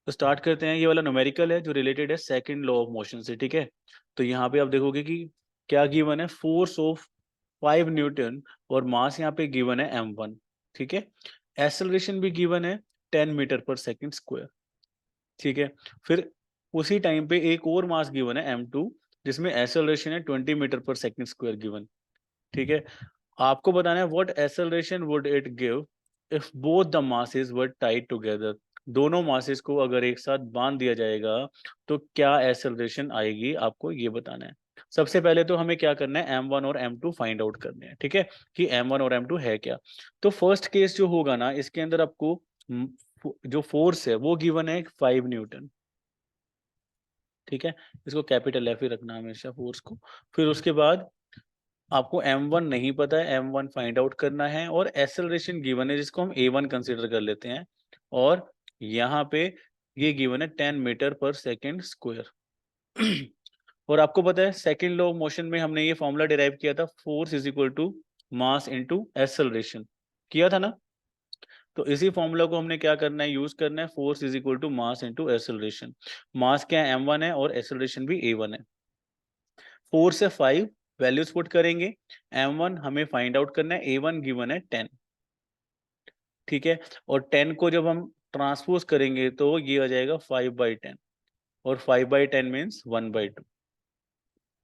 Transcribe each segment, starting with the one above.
तो स्टार्ट करते हैं। ये वाला न्यूमेरिकल है जो रिलेटेड है सेकंड लॉ ऑफ मोशन से, ठीक है। तो यहाँ पे आप देखोगे कि क्या गिवन है, फोर्स ऑफ 5 न्यूटन और मास यहाँ पे गिवन है m1, ठीक है। एक्सेलरेशन भी गिवन है 10 मीटर पर सेकंड स्क्वायर, ठीक है। फिर उसी टाइम पे एक और मास गिवन है m2 जिसमें एक्सेलरेशन है 20 metre per second square given, ठीक है। आपको बताना है what acceleration would it give if both the masses were tied together. दोनों मासेस को अगर एक साथ बांध दिया जाएगा तो क्या एक्सेलरेशन आएगी, आपको ये बताना है। सबसे पहले तो हमें क्या करना है, m1 और m2 फाइंड आउट करने हैं, ठीक है, कि m1 और m2 है क्या। तो फर्स्ट केस जो होगा ना, इसके अंदर आपको जो फोर्स है वो गिवन है 5 न्यूटन, ठीक है। इसको कैपिटल F ही रखना हमेशा फोर्स को। फिर उसके बाद आपको m1 नहीं पता है, m1 फाइंड आउट करना है, और एक्सेलरेशन गिवन है जिसको हम a1 कंसीडर कर लेते हैं। और यहाँ पे ये गिवन है 10 मीटर पर सेकंड स्क्वायर। और आपको पता है सेकंड लॉ ऑफ मोशन में हमने ये फॉर्मूला डिराइव किया था, force is equal to mass into acceleration, किया था ना। तो इसी फॉर्मूला को हमने क्या करना है, यूज करना है, force is equal to mass into acceleration. Mass क्या है, m1 है, और एक्सेलरेशन भी a1 है। 4 से 5 वैल्यूज पुट करेंगे। m1 हमें फाइंड आउट करना है, a1 गिवन है 10, ठीक है। और 10 को जब हम ट्रांसपोज करेंगे तो ये आ जाएगा 5/10, और 5/10 मीन्स 1/2,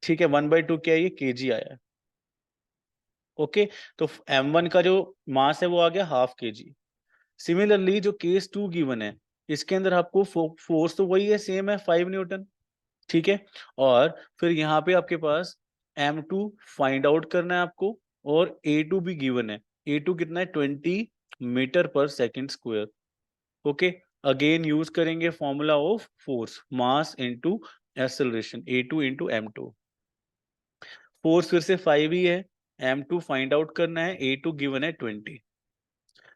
ठीक है। 1/2 क्या है, ये kg आया है, ओके। तो m1 का जो मास है वो आ गया ½ kg। सिमिलरली जो केस 2 गिवन है, इसके अंदर आपको फोर्स तो वही है, सेम है 5 न्यूटन, ठीक है। और फिर यहाँ पे आपके पास m2 फाइंड आउट करना है आपको, और a2 भी गिवन है। a2 कितना है, 20 metre per second square, okay. Again use करेंगे formula of force, mass into acceleration, a2 into m2। Force फिर से 5 ही है, m2 फाइंड आउट करना है, a2 गिवन है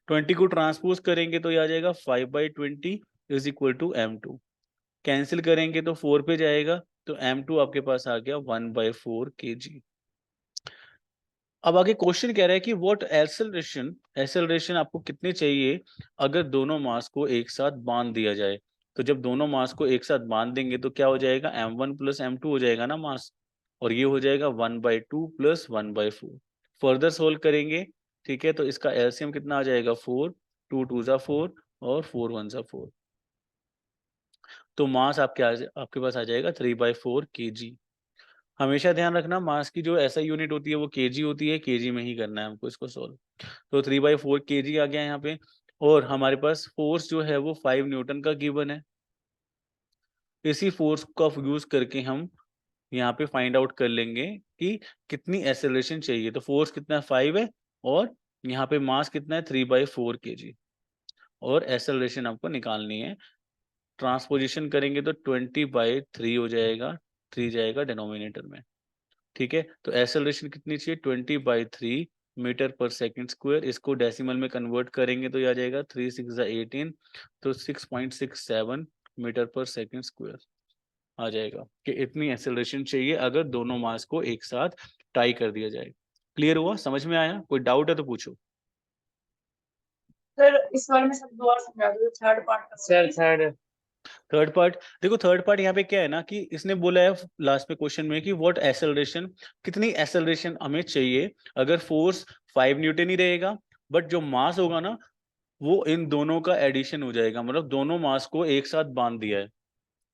20 को ट्रांसपोज करेंगे तो ये आ जाएगा 5/20 is equal to m2। Cancel करेंगे तो 4 पे जाएगा, तो m2 आपके पास आ गया 1/4 kg। अब आगे क्वेश्चन कह रहा है कि व्हाट एक्सेलरेशन, एक्सेलरेशन आपको कितनी चाहिए अगर दोनों मास को एक साथ बांध दिया जाए। तो जब दोनों मास को एक साथ बांध देंगे तो क्या हो जाएगा, m1 प्लस m2 हो जाएगा ना मास, और ये हो जाएगा 1/2 प्लस 1/4। फर्दर सोल्व करेंगे, ठीक है, तो इसका एलसीएम कितना आ जाएगा, 4, 2 2 जा 4, और 4 1 जा 4। तो मास आपके पास आ जाएगा 3/4 kg। हमेशा ध्यान रखना मास की जो ऐसा यूनिट होती है वो केजी होती है, केजी में ही करना है हमको इसको सॉल्व। तो 3/4 kg आ गया यहाँ पे। और हमारे पास फोर्स जो है वो 5 न्यूटन का गिवन है। इसी फोर्स का यूज करके हम यहाँ पे फाइंड आउट कर लेंगे कि कितनी एक्सेलरेशन चाहिए। तो फोर्स कितना है, 5 है, और यहाँ पे मास कितना है, 3/4 kg, और एक्सेलरेशन आपको निकालनी है। ट्रांसपोजिशन करेंगे तो 20/3 हो जाएगा, 3 जाएगा डिनोमिनेटर में, ठीक है। तो एक्सेलरेशन कितनी चाहिए, 20/3 मीटर पर सेकंड स्क्वायर। इसको डेसिमल में कन्वर्ट करेंगे तो ये आ जाएगा 3 6 18, तो 6.67 मीटर पर सेकंड स्क्वायर आ जाएगा, कि इतनी एक्सेलरेशन चाहिए अगर दोनों मास को एक साथ टाई कर दिया जाए। क्लियर हुआ, समझ में आया, कोई डाउट है तो पूछो। सर इस बारे में सब दोबारा समझा दो, थर्ड पार्ट का। Sir third. थर्ड पार्ट, देखो थर्ड पार्ट यहाँ पे क्या है ना, कि इसने बोला है लास्ट में क्वेश्चन में कि व्हाट एक्सेलरेशन, कितनी एक्सेलरेशन हमें चाहिए अगर फोर्स 5 न्यूटन ही रहेगा, बट जो मास होगा ना वो इन दोनों का एडिशन हो जाएगा, मतलब दोनों मास को एक साथ बांध दिया है,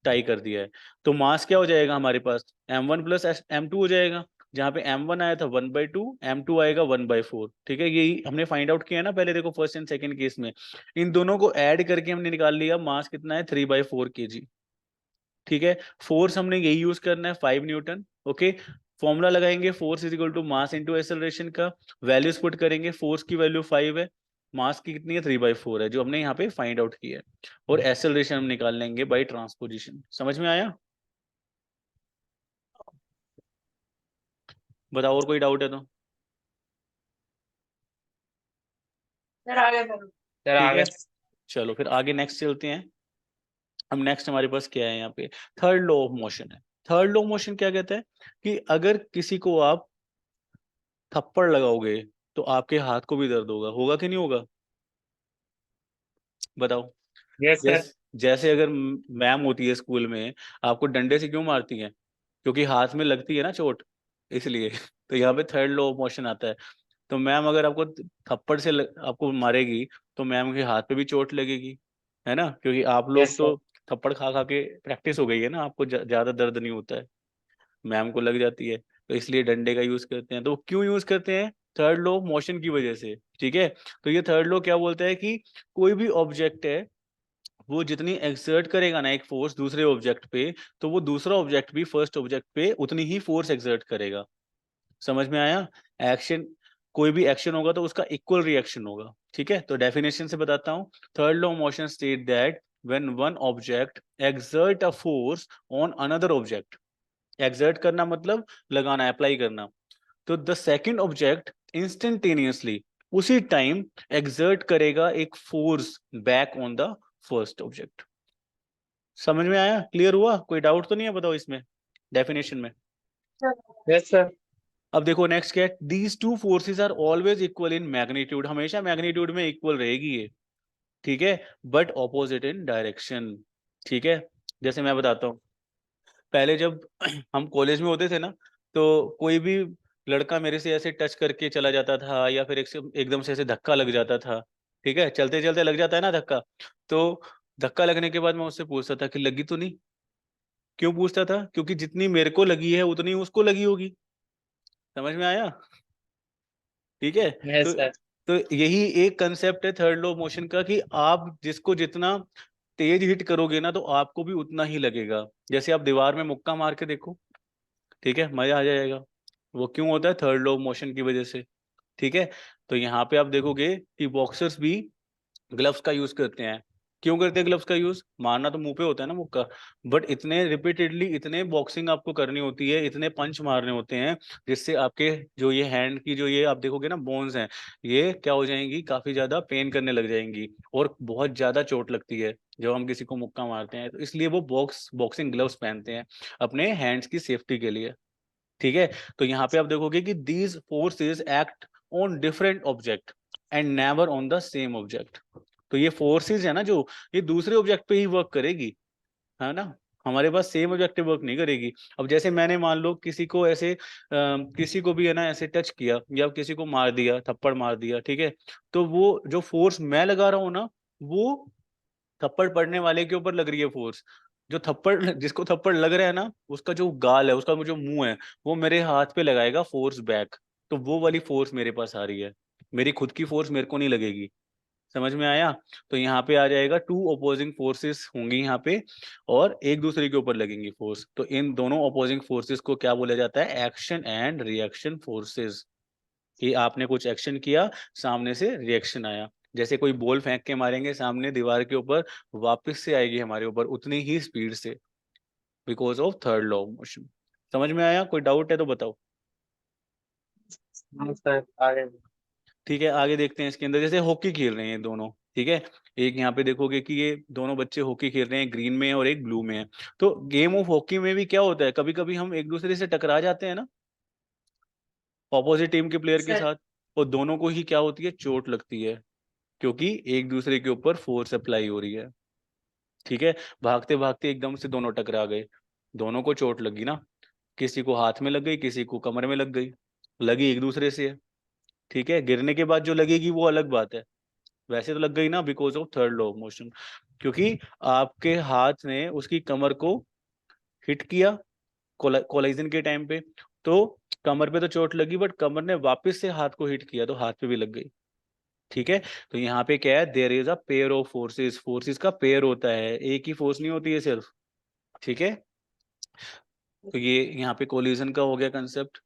टाई कर दिया है। तो मास क्या हो जाएगा हमारे पास, m1 प्लस m2 हो जाएगा। जहाँ पे m1 आया था 1/2, m2 आएगा 1/4, ठीक है। यही हमने फाइंड आउट किया ना पहले, देखो फर्स्ट एंड सेकंड केस में इन दोनों को ऐड करके हमने निकाल लिया मास कितना है, 3/4 kg, ठीक है। फोर्स हमने यही यूज करना है, 5 न्यूटन, ओके। फॉर्मूला लगाएंगे, force is equal to mass into acceleration का, वैल्यूज पुट करेंगे, फोर्स की वैल्यू 5 है, मास की कितनी है, 3/4 है, जो हमने यहाँ पे फाइंड आउट किया है, और एक्सेलरेशन हम निकाल लेंगे बाई ट्रांसपोजिशन। समझ में आया, बताओ और कोई डाउट है तो। सर आगे करो। सर ठीक आगे। है, चलो फिर आगे नेक्स्ट चलते हैं। अब नेक्स्ट हमारे पास क्या है यहाँ पे, थर्ड लॉ ऑफ मोशन है। थर्ड लॉ ऑफ मोशन क्या कहता है कि अगर किसी को आप थप्पड़ लगाओगे तो आपके हाथ को भी दर्द होगा, होगा कि नहीं होगा, बताओ। यस जैस सर। जैसे अगर मैम होती है स्कूल में, आपको डंडे से क्यों मारती हैं? क्योंकि हाथ में लगती है ना चोट, इसलिए। तो यहाँ पे थर्ड लॉ ऑफ मोशन आता है। तो मैम अगर आपको थप्पड़ से आपको मारेगी, तो मैम के हाथ पे भी चोट लगेगी, है ना? क्योंकि आप लोग यस तो सर। थप्पड़ खा खा के प्रैक्टिस हो गई है ना, आपको ज्यादा दर्द नहीं होता है, मैम को लग जाती है। तो इसलिए डंडे का यूज करते हैं। तो वो क्यों यूज करते हैं? थर्ड लॉ ऑफ मोशन की वजह से, ठीक है। तो ये थर्ड लॉ क्या बोलता है कि कोई भी ऑब्जेक्ट है, वो जितनी एक्सर्ट करेगा ना एक फोर्स दूसरे ऑब्जेक्ट पे, तो वो दूसरा ऑब्जेक्ट भी फर्स्ट ऑब्जेक्ट पे उतनी ही फोर्स एक्सर्ट करेगा। समझ में आया? एक्शन, कोई भी एक्शन होगा तो उसका इक्वल रिएक्शन होगा, ठीक है। तो डेफिनेशन से बताता हूँ। Third law of motion state that when one object exert a force on another object, exert करना मतलब लगाना, अप्लाई करना, तो द सेकंड ऑब्जेक्ट इंस्टेंटेनियसली उसी टाइम एक्सर्ट करेगा एक force back on the first object. समझ में आया? क्लियर हुआ? कोई डाउट तो नहीं है? बताओ इसमें डेफिनेशन में। Yes sir. अब देखो नेक्स्ट क्या है, these two forces are always equal in magnitude, हमेशा मैग्नीट्यूड में इक्वल रहेगी ये, ठीक है, बट ऑपोजिट इन डायरेक्शन, ठीक है। जैसे मैं बताता हूँ, पहले जब हम कॉलेज में होते थे ना, तो कोई भी लड़का मेरे से ऐसे टच करके चला जाता था, या फिर एकदम से ऐसे धक्का लग जाता था, ठीक है, चलते चलते लग जाता है ना धक्का। तो धक्का लगने के बाद मैं उससे पूछता था कि लगी तो नहीं? क्यों पूछता था? क्योंकि जितनी मेरे को लगी है उतनी उसको लगी होगी। समझ में आया? ठीक है। तो यस सर। तो यही एक कंसेप्ट है थर्ड लॉ ऑफ मोशन का, कि आप जिसको जितना तेज हिट करोगे ना, तो आपको भी उतना ही लगेगा। जैसे आप दीवार में मुक्का मार के देखो, ठीक है, मजा आ जाएगा। वो क्यों होता है? थर्ड लॉ ऑफ मोशन की वजह से, ठीक है। तो यहाँ पे आप देखोगे कि बॉक्सर्स भी ग्लव्स का यूज करते हैं। क्यों करते हैं ग्लव्स का यूज? मारना तो मुंह पे होता है ना मुक्का, बट इतने रिपीटेडली इतने बॉक्सिंग आपको करनी होती है, इतने पंच मारने होते हैं, जिससे आपके जो ये हैंड की जो ये आप देखोगे ना बोन्स हैं, ये क्या हो जाएंगी, काफी ज्यादा पेन करने लग जाएंगी, और बहुत ज्यादा चोट लगती है जब हम किसी को मुक्का मारते हैं। तो इसलिए वो बॉक्सिंग ग्लव्स पहनते हैं अपने हैंड्स की सेफ्टी के लिए, ठीक है। तो यहाँ पे आप देखोगे कि these forces act on different object and never on the same object. तो ये फोर्सेस है ना जो, ये दूसरे ऑब्जेक्ट पे ही वर्क करेगी, है ना, हमारे पास सेम ऑब्जेक्ट पे वर्क नहीं करेगी। अब जैसे मैंने मान लो किसी को ऐसे किसी को भी है ना ऐसे टच किया, या किसी को मार दिया, थप्पड़ मार दिया, ठीक है, तो वो जो फोर्स मैं लगा रहा हूँ ना, वो थप्पड़ पड़ने वाले के ऊपर लग रही है फोर्स। जो थप्पड़ जिसको थप्पड़ लग रहा है ना, उसका जो गाल है, उसका जो मुंह है, वो मेरे हाथ पे लगाएगा फोर्स बैक। तो वो वाली फोर्स मेरे पास आ रही है, मेरी खुद की फोर्स मेरे को नहीं लगेगी। समझ में आया? तो यहाँ पे आ जाएगा टू अपोजिंग फोर्सेस होंगी यहाँ पे, और एक दूसरे के ऊपर लगेंगी फोर्स। तो इन दोनों अपोजिंग फोर्सेस को क्या बोला जाता है? Action and reaction forces. कि आपने कुछ एक्शन किया, सामने से रिएक्शन आया। जैसे कोई बॉल फेंक के मारेंगे सामने दीवार के ऊपर, वापस से आएगी हमारे ऊपर उतनी ही स्पीड से, because of third law of motion. समझ में आया? कोई डाउट है तो बताओ। हाँ सर, आगे। ठीक है, आगे देखते हैं इसके अंदर। जैसे हॉकी खेल रहे हैं दोनों, ठीक है, एक यहाँ पे देखोगे कि ये दोनों बच्चे हॉकी खेल रहे हैं, ग्रीन में है और एक ब्लू में है। तो गेम ऑफ हॉकी में भी क्या होता है, कभी कभी हम एक दूसरे से टकरा जाते हैं ना, ऑपोजिट टीम के प्लेयर के सर। साथ, और दोनों को ही क्या होती है, चोट लगती है, क्योंकि एक दूसरे के ऊपर फोर्स अप्लाई हो रही है, ठीक है। भागते भागते एकदम से दोनों टकरा गए, दोनों को चोट लगी ना, किसी को हाथ में लग गई, किसी को कमर में लग गई, लगी एक दूसरे से है, ठीक है। गिरने के बाद जो लगेगी वो अलग बात है, वैसे तो लग गई ना, because of third law of motion. क्योंकि आपके हाथ ने उसकी कमर को हिट किया कोलाइजन के टाइम पे, तो कमर पे तो चोट लगी, बट कमर ने वापस से हाथ को हिट किया तो हाथ पे भी लग गई, ठीक है। तो यहाँ पे क्या है, there is a pair of forces, forces का पेयर होता है, एक ही फोर्स नहीं होती है सिर्फ, ठीक है। तो ये यहाँ पे कोलिजन का हो गया कंसेप्ट।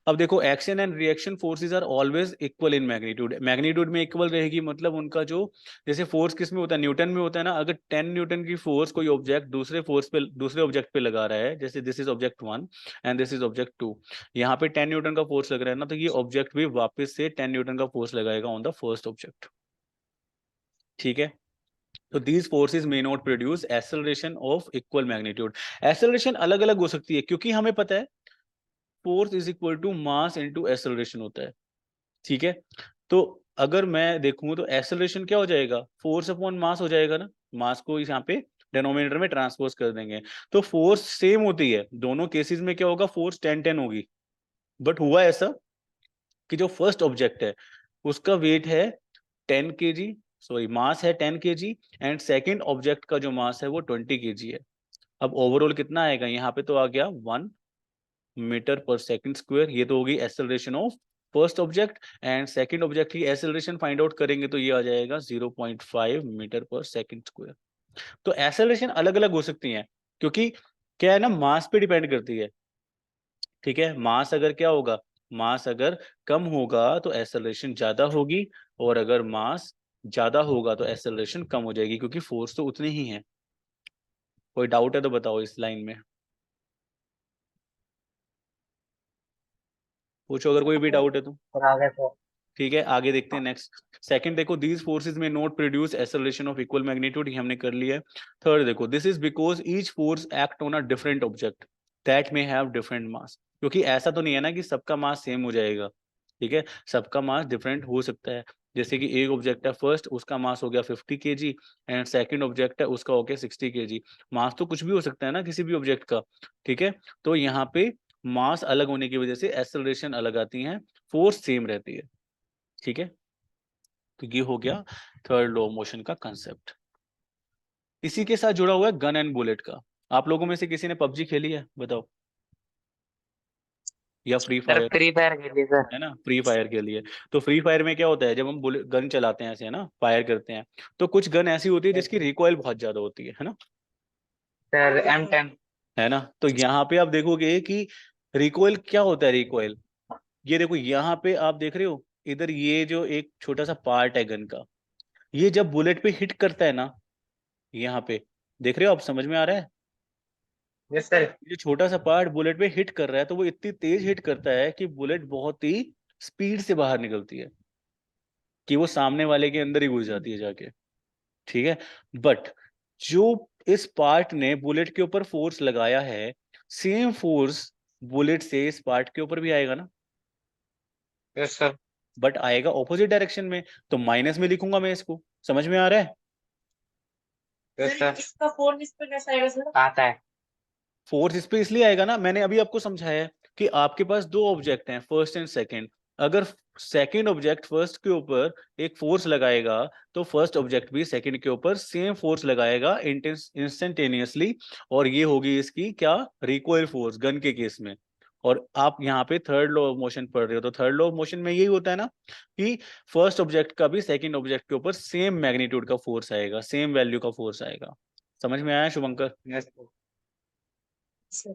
अब देखो, action and reaction forces are always equal in magnitude, magnitude में इक्वल रहेगी, मतलब उनका जो, जैसे फोर्स किस में होता है, न्यूटन में होता है ना। अगर 10 न्यूटन की फोर्स कोई ऑब्जेक्ट दूसरे ऑब्जेक्ट पे लगा रहा है, जैसे this is object 1 and this is object 2, यहाँ पे 10 न्यूटन का फोर्स लग रहा है ना, तो ये ऑब्जेक्ट भी वापस से 10 न्यूटन का फोर्स लगाएगा ऑन द फर्स्ट ऑब्जेक्ट, ठीक है। तो these forces may not produce acceleration of equal magnitude. Acceleration अलग अलग हो सकती है, क्योंकि हमें पता है force is equal to mass into acceleration होता है, ठीक है। तो अगर मैं देखूं तो एक्सेलरेशन क्या हो जाएगा, फोर्स अपॉन मास हो जाएगा ना, मास को इस यहाँ पे डिनोमिनेटर में ट्रांसपोज कर देंगे, तो फोर्स सेम होती है दोनों केसेस में, क्या होगा, फोर्स 10-10 होगी। बट हुआ ऐसा कि जो फर्स्ट ऑब्जेक्ट है उसका वेट है 10 kg, सॉरी मास है 10 kg, एंड सेकेंड ऑब्जेक्ट का जो मास है वो 20 kg है। अब ओवरऑल कितना आएगा, यहाँ पे तो आ गया 1 मीटर पर सेकेंड स्क्वायर, ये तो होगी acceleration of first object, and second object की एक्सेलरेशन फाइंड आउट करेंगे तो ये आ जाएगा 0.5 मीटर पर सेकेंड स्क्वायर। तो एक्सेलरेशन अलग अलग हो सकती है, क्योंकि क्या है ना, मास पे डिपेंड करती है। ठीक है, मास अगर क्या होगा, मास अगर कम होगा तो एक्सेलरेशन ज्यादा होगी, और अगर मास ज्यादा होगा तो एक्सेलरेशन कम हो जाएगी, क्योंकि फोर्स तो उतनी ही है। कोई डाउट है तो बताओ इस लाइन में, पूछो अगर कोई भी डाउट है तो। फिर आगे तो ठीक है, आगे देखते हैं नेक्स्ट। सेकंड देखो, दीज फोर्सेस में not produce acceleration of equal magnitude, ये हमने कर लिया है। थर्ड देखो, this is because each force act on a different object that may have different mass, क्योंकि ऐसा तो नहीं है ना कि सबका मास सेम हो जाएगा। ठीक है, सबका मास डिफरेंट हो सकता है। जैसे कि एक ऑब्जेक्ट है फर्स्ट, उसका मास हो गया 50 kg, एंड सेकंड ऑब्जेक्ट है उसका हो गया 60 kg। मास तो कुछ भी हो सकता है ना किसी भी ऑब्जेक्ट का। ठीक है, तो यहाँ पे मास अलग होने की वजह से एक्सेलरेशन अलग आती है, फोर्स सेम रहती है। ठीक है, तो ये हो गया थर्ड लॉ ऑफ मोशन का कंसेप्ट। इसी के साथ जुड़ा हुआ है गन एंड बुलेट का। आप लोगों में से किसी ने पबजी खेली है, बताओ, या free sir fire? Free fire खेलिए सर। है ना, फ्री फायर के लिए। तो फ्री फायर में क्या होता है, जब हम गन चलाते हैं ऐसे, है ना, फायर करते हैं, तो कुछ गन ऐसी होती है जिसकी रिकॉइल बहुत ज्यादा होती है ना। Sir M10। है ना, तो यहाँ पे आप देखोगे कि रिकॉइल क्या होता है, रिकॉइल, ये देखो यहाँ पे आप देख रहे हो, इधर ये जो एक छोटा सा पार्ट है गन का, ये जब बुलेट पे हिट करता है ना, यहाँ पे देख रहे हो आप, समझ में आ रहा है? Yes sir. ये छोटा सा पार्ट बुलेट पे हिट कर रहा है, तो वो इतनी तेज हिट करता है कि बुलेट बहुत ही स्पीड से बाहर निकलती है, कि वो सामने वाले के अंदर ही घुस जाती है जाके। ठीक है, बट जो इस पार्ट ने बुलेट के ऊपर फोर्स लगाया है, सेम फोर्स बुलेट से इस पार्ट के ऊपर भी आएगा ना, यस सर। बट आएगा ऑपोजिट डायरेक्शन में। तो माइनस में लिखूंगा मैं इसको, समझ में आ रहा है? Yes sir. इसका फोर्स इस पे कैसे आएगा सर? आता है। फोर्स इस पे इसलिए आएगा ना, मैंने अभी आपको समझाया है कि आपके पास दो ऑब्जेक्ट हैं, फर्स्ट एंड सेकंड। अगर सेकंड ऑब्जेक्ट फर्स्ट के ऊपर एक फोर्स लगाएगा, तो फर्स्ट ऑब्जेक्ट भी सेकंड के ऊपर सेम फोर्स लगाएगा इंस्टेंटेनियसली, और ये होगी इसकी क्या, रिकॉइल फोर्स गन के केस में। और आप यहाँ पे थर्ड लॉ ऑफ मोशन पढ़ रहे हो, तो थर्ड लॉ ऑफ मोशन में यही होता है ना, कि फर्स्ट ऑब्जेक्ट का भी सेकंड ऑब्जेक्ट के ऊपर सेम मैग्नीट्यूड का फोर्स आएगा, सेम वैल्यू का फोर्स आएगा। समझ में आया शुभंकर? Yes sir.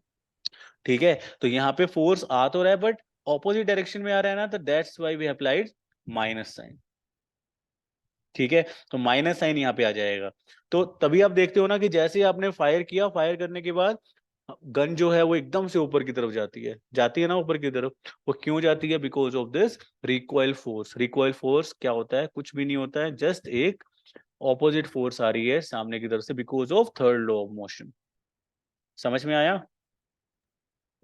ठीक है, तो यहाँ पे फोर्स आ तो रहा है बट ऑपोजिट डायरेक्शन में आ रहा है ना, तो that's why we applied minus sign. ठीक है, तो माइनस साइन यहाँ पे आ जाएगा। तो तभी आप देखते हो ना कि जैसे ही आपने फायर किया, फायर करने के बाद गन जो है वो एकदम से ऊपर की तरफ जाती है ना ऊपर की तरफ। वो क्यों जाती है, because of this recoil force. Recoil force क्या होता है, कुछ भी नहीं होता है, जस्ट एक ऑपोजिट फोर्स आ रही है सामने की तरफ से, because of third law of motion. समझ में आया?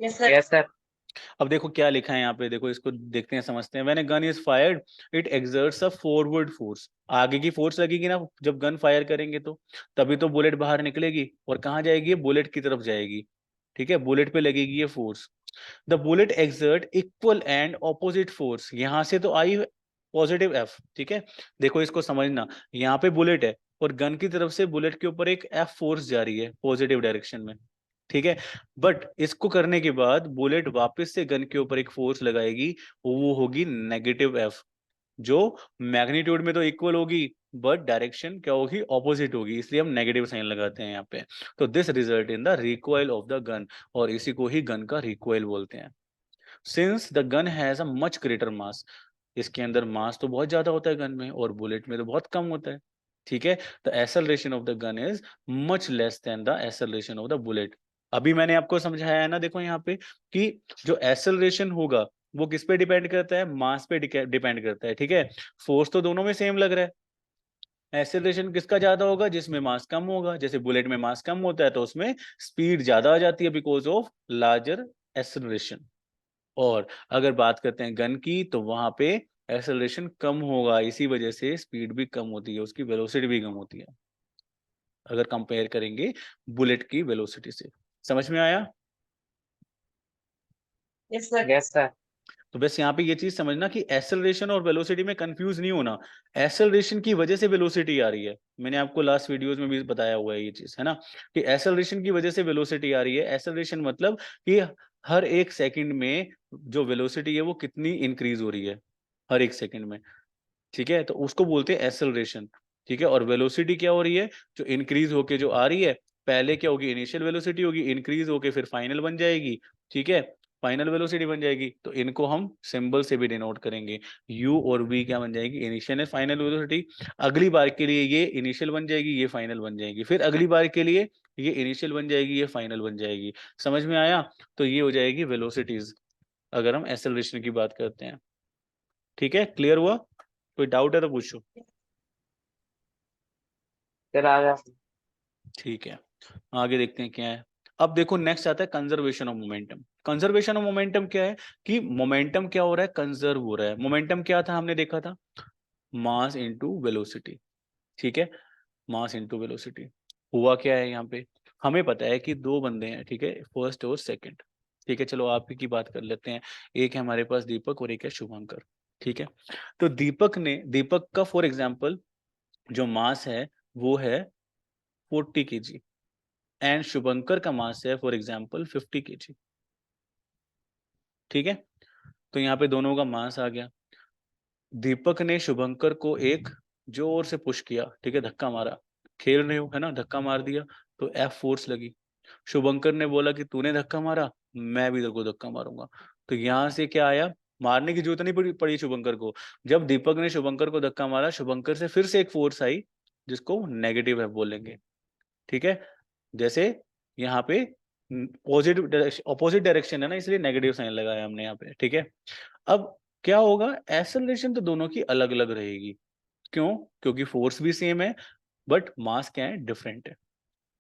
Yes sir. Yes sir. अब देखो क्या लिखा है यहाँ पे, देखो इसको देखते हैं, समझते हैं। When a gun is fired it exerts a forward force. आगे की फोर्स लगेगी ना जब गन फायर करेंगे, तो तभी तो बुलेट बाहर निकलेगी, और कहाँ जाएगी, बुलेट की तरफ जाएगी। ठीक है, बुलेट पे लगेगी ये force. The bullet exert equal and opposite force, यहां से तो आई पॉजिटिव एफ। ठीक है, देखो इसको समझना, यहाँ पे बुलेट है और गन की तरफ से बुलेट के ऊपर एक एफ फोर्स जा रही है पॉजिटिव डायरेक्शन में। ठीक है, बट इसको करने के बाद बुलेट वापस से गन के ऊपर एक फोर्स लगाएगी, वो होगी नेगेटिव एफ, जो मैग्नीट्यूड में तो इक्वल होगी बट डायरेक्शन क्या होगी, ऑपोजिट होगी, इसलिए हम नेगेटिव साइन लगाते हैं यहाँ पे। तो this result in the recoil of the gun, और इसी को ही गन का रिकॉइल बोलते हैं। Since the gun has a much greater mass, इसके अंदर मास तो बहुत ज्यादा होता है गन में, और बुलेट में तो बहुत कम होता है। ठीक है, the acceleration of the gun is much less than the acceleration of the bullet. अभी मैंने आपको समझाया है ना, देखो यहाँ पे, कि जो एक्सेलरेशन होगा वो किस पे डिपेंड करता है, मास पे डिपेंड करता है। ठीक है, फोर्स तो दोनों में सेम लग रहा है, एक्सेलरेशन किसका ज्यादा होगा, जिसमें मास कम होगा। जैसे बुलेट में मास कम होता है तो उसमें स्पीड ज्यादा आ जाती है बिकॉज ऑफ लार्जर एक्सेलरेशन। और अगर बात करते हैं गन की, तो वहां पे एक्सेलरेशन कम होगा, इसी वजह से स्पीड भी कम होती है, उसकी वेलोसिटी भी कम होती है अगर कंपेयर करेंगे बुलेट की वेलोसिटी से। समझ में आया? Yes sir. तो बस यहाँ पे ये चीज समझना कि एक्सेलरेशन और वेलोसिटी में कंफ्यूज नहीं होना। एक्सेलरेशन की वजह से वेलोसिटी आ रही है, मैंने आपको लास्ट वीडियोस में भी बताया हुआ है ये चीज, है ना, कि एक्सेलरेशन की वजह से वेलोसिटी आ रही है। एक्सेलरेशन मतलब कि हर एक सेकंड में जो वेलोसिटी है वो कितनी इंक्रीज हो रही है हर एक सेकंड में, ठीक है, तो उसको बोलते हैं एक्सेलरेशन, ठीक है। और वेलोसिटी क्या हो रही है, जो इंक्रीज होके जो आ रही है, पहले क्या होगी, इनिशियल वेलोसिटी होगी, इंक्रीज होके फिर फाइनल बन जाएगी, ठीक है, फाइनल वेलोसिटी बन जाएगी। तो इनको हम सिंबल से भी डिनोट करेंगे, u और v क्या बन जाएगी, इनिशियल एंड फाइनल वेलोसिटी। अगली बार के लिए ये इनिशियल बन जाएगी, ये फाइनल बन जाएगी, फिर अगली बार के लिए ये इनिशियल बन जाएगी, ये फाइनल बन जाएगी। समझ में आया? तो ये हो जाएगी वेलोसिटीज अगर हम एक्सेलरेशन की बात करते हैं। ठीक है, क्लियर हुआ? कोई डाउट है तो पूछो। सर आ गया। ठीक है, आगे देखते हैं क्या है। अब देखो नेक्स्ट आता है conservation of momentum. Conservation of momentum क्या है कि मोमेंटम क्या हो रहा है, कंजर्व हो रहा है। मोमेंटम क्या था, हमने देखा था मास इनटू वेलोसिटी, ठीक है, मास इनटू वेलोसिटी। हुआ क्या है यहाँ पे, हमें पता है कि दो बंदे हैं, ठीक है, फर्स्ट और सेकंड, ठीक है, चलो आप ही की बात कर लेते हैं। एक है हमारे पास दीपक और एक है शुभंकर, ठीक है। तो दीपक का फॉर एग्जाम्पल जो मास है वो है 40 kg एंड शुभंकर का मास है फॉर एग्जाम्पल 50 kg, ठीक है। तो यहाँ पे दोनों का मास आ गया। दीपक ने शुभंकर को एक जोर से पुश किया, ठीक है, धक्का मारा, खेल रहे हो है ना, धक्का मार दिया तो एफ फोर्स लगी। शुभंकर ने बोला कि तूने धक्का मारा, मैं भी तेरे को धक्का मारूंगा। तो यहाँ से क्या आया, मारने की जरूरत नहीं पड़ी शुभंकर को। जब दीपक ने शुभंकर को धक्का मारा, शुभंकर से फिर से एक फोर्स आई जिसको नेगेटिव है बोलेंगे, ठीक है। जैसे यहाँ पे ऑपोजिट डायरेक्शन है ना, इसलिए नेगेटिव साइन लगाया हमने यहाँ पे, ठीक है। अब क्या होगा, एक्सेलरेशन तो दोनों की अलग अलग रहेगी। क्यों? क्योंकि फोर्स भी सेम है बट मास क्या है, डिफरेंट है।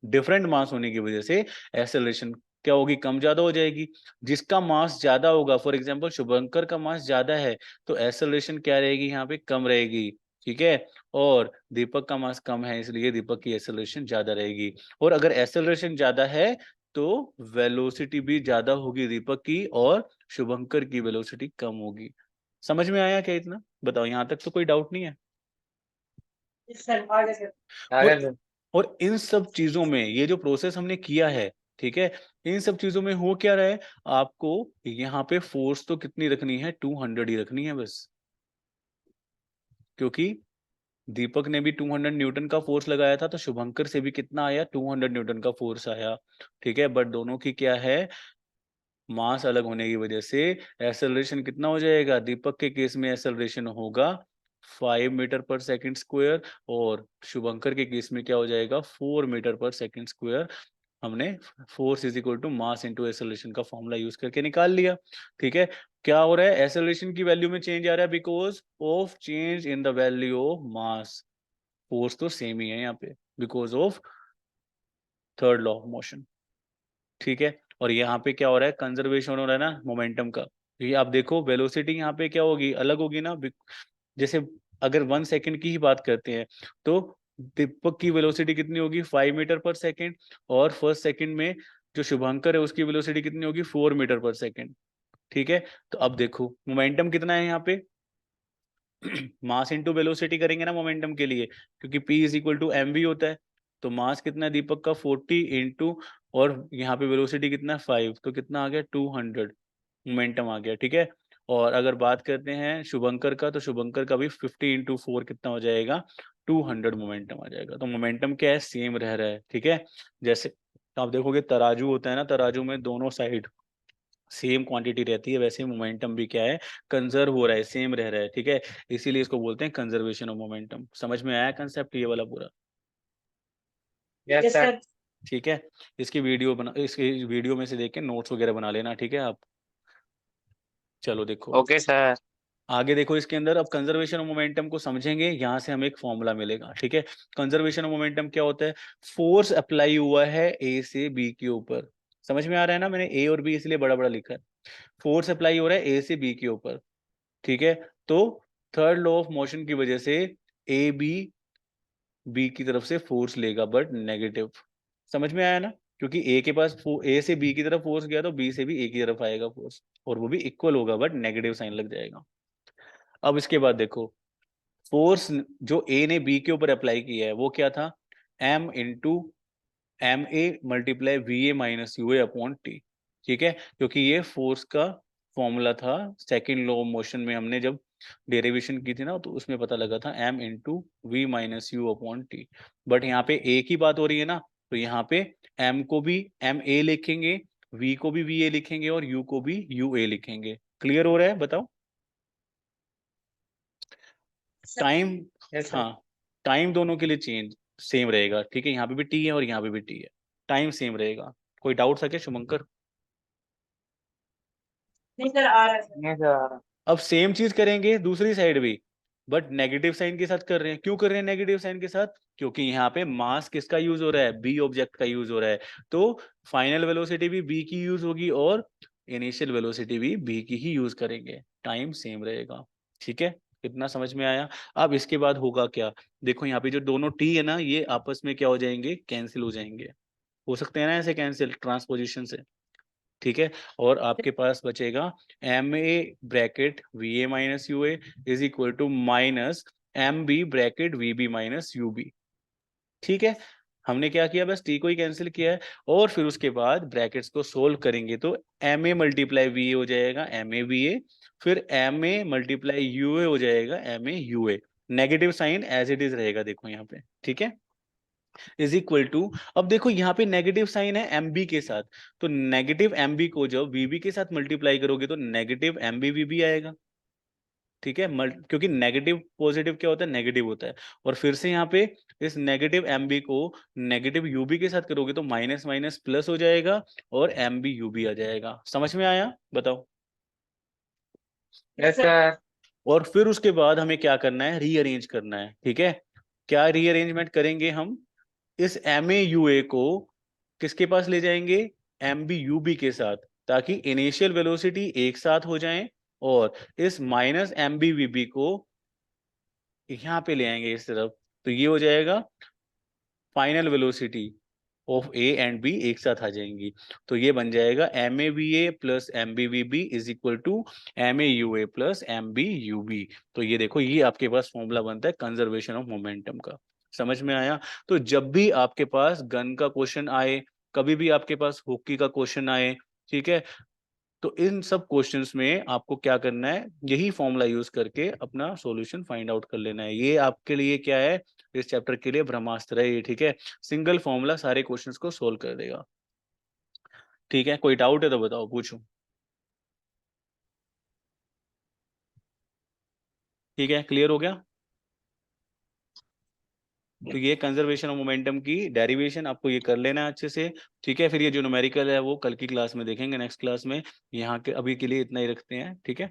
डिफरेंट मास होने की वजह से एक्सेलरेशन क्या होगी, कम ज्यादा हो जाएगी। जिसका मास ज्यादा होगा, फॉर एग्जांपल शुभंकर का मास ज्यादा है, तो एक्सेलरेशन क्या रहेगी, यहाँ पे कम रहेगी, ठीक है। और दीपक का मास कम है, इसलिए दीपक की एक्सेलरेशन ज्यादा रहेगी। और अगर एक्सेलरेशन ज्यादा है तो वेलोसिटी भी ज्यादा होगी दीपक की, और शुभंकर की वेलोसिटी कम होगी। समझ में आया क्या इतना? बताओ, यहाँ तक तो कोई डाउट नहीं है? सर आ गया सर। आ और गया सर। और इन सब चीजों में ये जो प्रोसेस हमने किया है, ठीक है, इन सब चीजों में हो क्या रहा है, आपको यहाँ पे फोर्स तो कितनी रखनी है, 200 ही रखनी है बस। क्योंकि दीपक ने भी 200 न्यूटन का फोर्स लगाया था, तो शुभंकर से भी कितना आया, 200 न्यूटन का फोर्स आया, ठीक है। बट दोनों की क्या है, मास अलग होने की वजह से एक्सेलरेशन कितना हो जाएगा, दीपक के केस में एक्सेलरेशन होगा 5 मीटर पर सेकंड स्क्वायर, और शुभंकर के केस में क्या हो जाएगा, 4 मीटर पर सेकंड स्क्वायर। हमने force is equal to mass into acceleration का फॉर्मूला यूज करके निकाल लिया, ठीक है। क्या हो रहा है, एक्सेलरेशन की वैल्यू में चेंज आ रहा है because of change in the value of mass. Force तो सेम ही है यहाँ पे because of third law of motion, ठीक है। और यहाँ पे क्या हो रहा है, कंजर्वेशन हो रहा है ना मोमेंटम का। ये आप देखो वेलोसिटी यहाँ पे क्या होगी, अलग होगी ना। जैसे अगर 1 सेकंड की ही बात करते हैं तो दीपक की वेलोसिटी कितनी होगी, 5 मीटर पर सेकंड, और फर्स्ट सेकंड में जो शुभंकर है उसकी वेलोसिटी कितनी होगी, 4 मीटर पर सेकंड, ठीक है। तो अब देखो मोमेंटम कितना है यहाँ पे, मास इंटू वेलोसिटी करेंगे ना मोमेंटम के लिए, क्योंकि P is equal to M V होता है। तो मास कितना है दीपक का, 40 इंटू, और यहाँ पे वेलोसिटी कितना है, 5, तो कितना आ गया, 200 मोमेंटम आ गया, ठीक है। और अगर बात करते हैं शुभंकर का, तो शुभंकर का भी 50 इंटू 4 कितना हो जाएगा, 200 मोमेंटम आ जाएगा। तो मोमेंटम क्या है, सेम रह रहा है, ठीक है। जैसे आप देखोगे तराजू होता है ना, तराजू में दोनों साइड सेम क्वांटिटी रहती है, वैसे मोमेंटम भी क्या है, कंजर्व हो रहा है, सेम रह रहा है, ठीक है। इसीलिए इसको बोलते हैं कंजर्वेशन ऑफ मोमेंटम। समझ में आया कंसेप्ट ये वाला पूरा? Yes sir. ठीक है, इसकी वीडियो में से देख के नोट्स वगैरह बना लेना, ठीक है आप। चलो देखो ओके सर। आगे देखो, इसके अंदर अब कंजर्वेशन ऑफ मोमेंटम को समझेंगे, यहाँ से हमें एक फॉर्मूला मिलेगा, ठीक है। कंजर्वेशन ऑफ मोमेंटम क्या होता है, फोर्स अप्लाई हुआ है ए से बी के ऊपर। समझ में आ रहा है ना, मैंने ए और बी इसलिए बड़ा बड़ा लिखा है। फोर्स अप्लाई हो रहा है ए से बी के ऊपर, ठीक है। तो थर्ड लॉ ऑफ मोशन की वजह से ए बी की तरफ से फोर्स लेगा बट नेगेटिव। समझ में आया ना? क्योंकि ए के पास ए से बी की तरफ फोर्स गया तो बी से भी ए की तरफ आएगा फोर्स, और वो भी इक्वल होगा बट नेगेटिव साइन लग जाएगा। अब इसके बाद देखो, फोर्स जो ए ने बी के ऊपर अप्लाई किया है वो क्या था? M into M A multiply V A minus U A upon T. ठीक है, क्योंकि ये फोर्स का फॉर्मूला था सेकेंड लॉ ऑफ मोशन में, हमने जब डेरिवेशन की थी ना तो उसमें पता लगा था M into V minus U upon T. But यहाँ पे ए की बात हो रही है ना, तो यहाँ पे एम को भी एम ए लिखेंगे, वी को भी वी ए लिखेंगे और यू को भी यू ए लिखेंगे। क्लियर हो रहा है? बताओ। Time, Yes, sir. हाँ, टाइम दोनों के लिए चेंज सेम रहेगा। ठीक है, यहाँ पे भी टी है और यहाँ पे भी टी है, टाइम सेम रहेगा। कोई डाउट था क्या शुभंकर? नहीं सर, आ रहा है सर। नहीं सर, आ रहा। अब सेम चीज करेंगे दूसरी साइड भी, बट नेगेटिव साइन के साथ कर रहे हैं। क्यों कर रहे हैं नेगेटिव साइन के साथ? क्योंकि यहाँ पे मास किसका यूज हो रहा है? बी ऑब्जेक्ट का यूज हो रहा है। तो फाइनल वेलोसिटी भी बी की यूज होगी और इनिशियल वेलोसिटी भी बी की ही यूज करेंगे, टाइम सेम रहेगा। ठीक है, इतना समझ में आया? अब इसके बाद होगा क्या? देखो यहाँ पे जो दोनों टी है ना, ये आपस में क्या हो जाएंगे? कैंसिल हो जाएंगे। हो सकते हैं ना ऐसे कैंसिल ट्रांसपोजिशन से। ठीक है, और आपके पास बचेगा M A bracket V A minus U A is equal to minus M B bracket V B minus U B. ठीक है, हमने क्या किया? बस टी को ही कैंसिल किया है, और फिर उसके बाद ब्रैकेट्स को सोल्व करेंगे तो M A multiply V A हो जाएगा एम ए वी ए, फिर M A multiply U A हो जाएगा M A U A. Negative sign as it is रहेगा, देखो यहाँ पे। ठीक है, इज इक्वल टू, अब देखो यहाँ पे नेगेटिव साइन है एम बी के साथ, तो नेगेटिव एम बी को जब वी बी के साथ मल्टीप्लाई करोगे तो negative M B V B आएगा। ठीक है, क्योंकि नेगेटिव पॉजिटिव क्या होता है? नेगेटिव होता है। और फिर से यहाँ पे इस नेगेटिव एम बी को नेगेटिव यू बी के साथ करोगे तो माइनस माइनस प्लस हो जाएगा और एम बी यू बी आ जाएगा। समझ में आया? बताओ। Yes sir. और फिर उसके बाद हमें क्या करना है? रीअरेंज करना है। ठीक है, क्या रीअरेंजमेंट करेंगे हम? इस एम ए यू ए को किसके पास ले जाएंगे? एम बी यू बी के साथ, ताकि इनिशियल वेलोसिटी एक साथ हो जाए, और इस minus M B V B को यहाँ पे ले आएंगे इस तरफ, तो ये हो जाएगा final velocity of A and B एक साथ आ जाएंगी। तो ये बन जाएगा M A V A plus M B V B is equal to M A U A plus M B U B. तो ये देखो, ये आपके पास फॉर्मूला बनता है कंजर्वेशन ऑफ मोमेंटम का। समझ में आया? तो जब भी आपके पास गन का क्वेश्चन आए, कभी भी आपके पास हॉकी का क्वेश्चन आए, ठीक है, तो इन सब क्वेश्चंस में आपको क्या करना है? यही फॉर्मूला यूज करके अपना सॉल्यूशन फाइंड आउट कर लेना है। ये आपके लिए क्या है? इस चैप्टर के लिए ब्रह्मास्त्र है ये। ठीक है, सिंगल फॉर्मूला सारे क्वेश्चंस को सोल्व कर देगा। ठीक है, कोई डाउट है तो बताओ, पूछो। ठीक है, क्लियर हो गया? तो ये कंजर्वेशन ऑफ मोमेंटम की डेरिवेशन आपको ये कर लेना है अच्छे से। ठीक है, फिर ये जो न्यूमेरिकल है वो कल की क्लास में देखेंगे, नेक्स्ट क्लास में। यहाँ के अभी के लिए इतना ही रखते हैं। ठीक है।